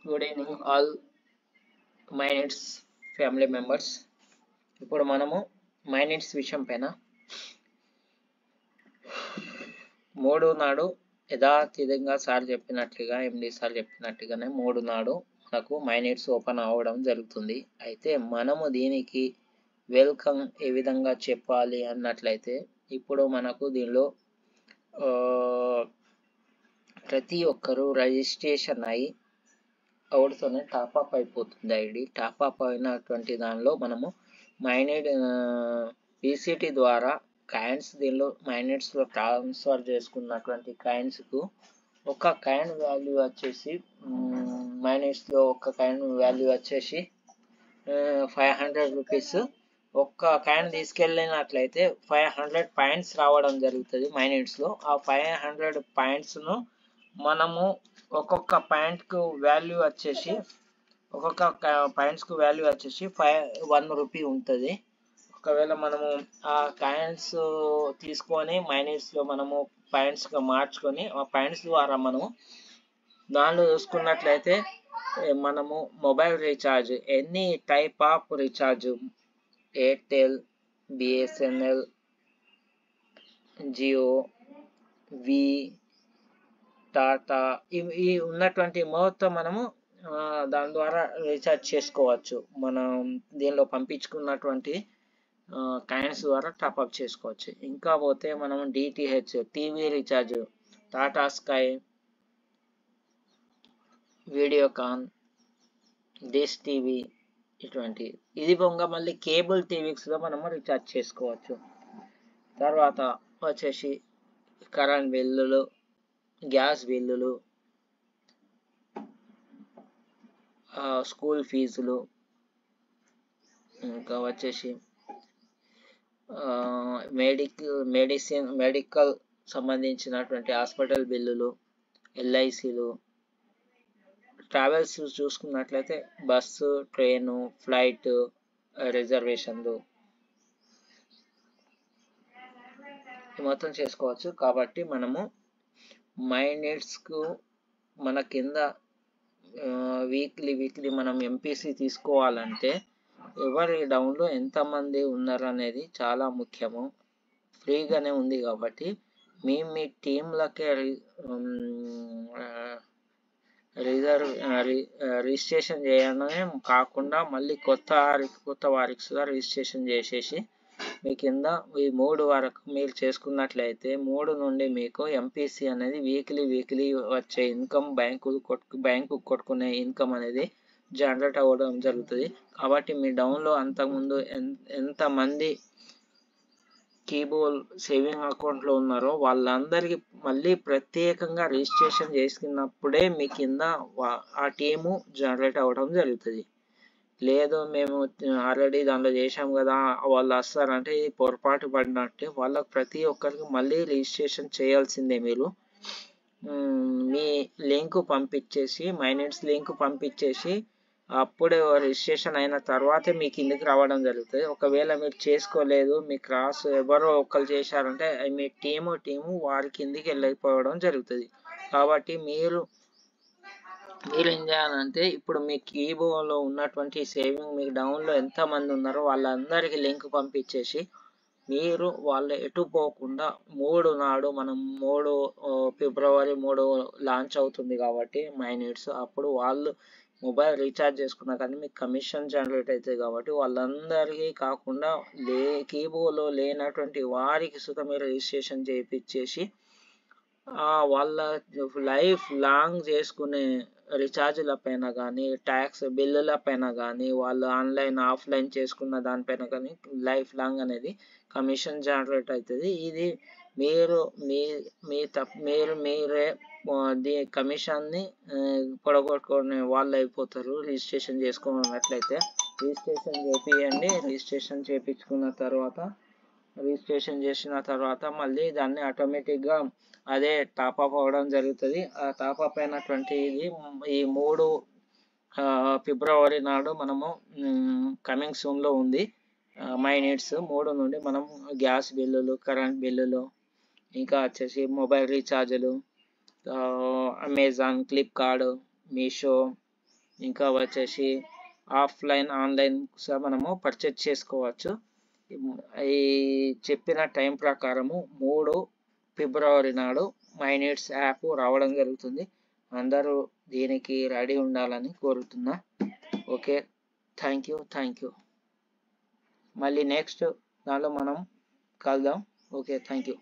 Good evening all minutes family members. ఇప్పుడు మనము minutes విషయం పైన మూడు నాడు యథాతథంగా సార్ చెప్పినట్లుగా ఎండి సార్ చెప్పినట్టుగానే మూడు నాడు మనకు మైనిట్స్ ఓపెన్ అవ్వడం జరుగుతుంది. అయితే మనము దీనికి వెల్కమ్ ఏ విధంగా చెప్పాలి అన్నట్లయితే ఇప్పుడు మనకు దీనిలో ప్రతి ఒక్కరూ రిజిస్ట్రేషన్ అయి అవుడుతోనే టాప్అప్ అయిపోతుంది. ఐడి టాప్అప్ అయినటువంటి దానిలో మనము మైనెడ్ పీసీటీ ద్వారా కాయిన్స్ దీనిలో మైనెట్స్లో ట్రాన్స్ఫర్ చేసుకున్నటువంటి కాయిన్స్కు ఒక కాయిన్ వాల్యూ వచ్చేసి మైనెట్స్లో ఒక కాయిన్ వాల్యూ వచ్చేసి 500 రూపీస్. ఒక్క కాయిన్ తీసుకెళ్ళినట్లయితే 500 పాయింట్స్ రావడం జరుగుతుంది మైనెట్స్లో. ఆ 500 పాయింట్స్ను మనము ఒక్కొక్క పాయింట్కు వాల్యూ వచ్చేసి 1 రూపీ ఉంటుంది. ఒకవేళ మనము ఆ కాయిన్స్ తీసుకొని మైనెట్స్లో మనము పాయింట్స్గా మార్చుకొని ఆ పాయింట్స్ ద్వారా మనము దానిలో చూసుకున్నట్లయితే మనము mobile recharge any type of recharge Airtel, BSNL, Jio, Vi, Tata ఈ ఉన్నటువంటి మొత్తం మనము దాని ద్వారా రీఛార్జ్ చేసుకోవచ్చు. మనం దీనిలో పంపించుకున్నటువంటి కాయిన్స్ ద్వారా టాప్అప్ చేసుకోవచ్చు. ఇంకా పోతే మనం DTH TV recharge Tata sky, Videocon, dish TV ఇటువంటి ఇది పొంగ మళ్ళీ కేబుల్ టీవీస్లో మనము రీఛార్జ్ చేసుకోవచ్చు. తర్వాత వచ్చేసి కరెంట్ బిల్లులు, గ్యాస్ బిల్లులు, స్కూల్ ఫీజులు, ఇంకా వచ్చేసి మెడికల్ సంబంధించినటువంటి హాస్పిటల్ బిల్లులు, ఎల్ఐసీలు, ట్రావెల్స్ చూసుకున్నట్లయితే బస్సు, ట్రైను, ఫ్లైట్ రిజర్వేషన్లు మొత్తం చేసుకోవచ్చు. కాబట్టి మనము మైనెట్స్కు మన కింద వీక్లీ మనం ఎంపీసీ తీసుకోవాలంటే ఎవరి డౌన్లో ఎంతమంది ఉన్నారు అనేది చాలా ముఖ్యము. ఫ్రీగానే ఉంది కాబట్టి మీ టీంలకే రిజిస్ట్రేషన్ చేయడమే కాకుండా మళ్ళీ కొత్త వారికి సుధా రిజిస్ట్రేషన్ చేసేసి మీ కింద ఈ 3 వరకు మీరు చేసుకున్నట్లయితే 3 నుండి మీకు ఎంపీసీ అనేది వీక్లీ వచ్చే ఇన్కమ్ బ్యాంకు కొట్టుకునే ఇన్కమ్ అనేది జనరేట్ అవ్వడం జరుగుతుంది. కాబట్టి మీ డౌన్లో అంతకుముందు ఎంతమంది కీబోల్ సేవింగ్ అకౌంట్లో ఉన్నారో వాళ్ళందరికీ మళ్ళీ ప్రత్యేకంగా రిజిస్ట్రేషన్ చేసుకున్నప్పుడే మీ కింద ఆ టీము జనరేట్ అవ్వడం జరుగుతుంది. లేదు మేము ఆల్రెడీ దానిలో చేసాం కదా వాళ్ళు వస్తారంటే ఇది పొరపాటు పడినట్టే. వాళ్ళకు ప్రతి ఒక్కరికి మళ్ళీ రిజిస్ట్రేషన్ చేయాల్సిందే. మీరు మీ లింక్ పంపించేసి మైనెట్స్ లింక్ పంపించేసి అప్పుడే రిజిస్ట్రేషన్ అయిన తర్వాతే మీ కిందకి రావడం జరుగుతుంది. ఒకవేళ మీరు చేసుకోలేదు, మీ క్రాస్ ఎవరో ఒకరు చేశారంటే మీ టీము వారి కిందికి వెళ్ళిపోవడం జరుగుతుంది. కాబట్టి మీరు ఏం చేయాలంటే ఇప్పుడు మీ కీబోర్డ్లో ఉన్నటువంటి సేవింగ్ మీ డౌన్లో ఎంతమంది ఉన్నారో వాళ్ళందరికీ లింక్ పంపించేసి మీరు వాళ్ళు ఎటు పోకుండా 3 నాడు మనం ఫిబ్రవరి 3 లాంచ్ అవుతుంది కాబట్టి మైనెట్స్ అప్పుడు వాళ్ళు మొబైల్ రీఛార్జ్ చేసుకున్నా కానీ మీకు కమిషన్ జనరేట్ అవుతుంది. కాబట్టి వాళ్ళందరికీ కాకుండా కీబోర్డ్లో లేనటువంటి వారికి సుత మీరు రిజిస్ట్రేషన్ చేయించేసి వాళ్ళ లైఫ్ లాంగ్ చేసుకునే రీఛార్జ్ల పైన కానీ ట్యాక్స్ బిల్లుల పైన కానీ వాళ్ళు ఆన్లైన్ ఆఫ్లైన్ చేసుకున్న దానిపైన కానీ లైఫ్ లాంగ్ అనేది కమిషన్ జనరేట్ అవుతుంది. ఇది మీరే కమిషన్ని పొడగొట్టుకునే వాళ్ళు అయిపోతారు. రిజిస్ట్రేషన్ చేసుకున్నట్లయితే రిజిస్ట్రేషన్ చేపియండి. రిజిస్ట్రేషన్ చేసిన తర్వాత మళ్ళీ దాన్ని ఆటోమేటిక్గా అదే టాప్అప్ అవ్వడం జరుగుతుంది. ఆ టాప్అప్ అయినటువంటి ఈ 3 ఫిబ్రవరి నాడు మనము కమింగ్ సూన్లో ఉంది మైనెట్స్. 3 నుండి మనం గ్యాస్ బిల్లులు, కరెంట్ బిల్లులు, ఇంకా వచ్చేసి మొబైల్ రీఛార్జులు, అమెజాన్, ఫ్లిప్కార్ట్, మీషో, ఇంకా వచ్చేసి ఆఫ్లైన్ ఆన్లైన్ మనము పర్చేజ్ చేసుకోవచ్చు. ఈ చెప్పిన టైం ప్రకారము 3 ఫిబ్రవరి నాడు మై నీడ్స్ యాప్ రావడం జరుగుతుంది. అందరూ దీనికి రెడీ ఉండాలని కోరుతున్నా. Okay, thank you. మళ్ళీ నెక్స్ట్ దానిలో మనం కలుద్దాం. Okay, thank you.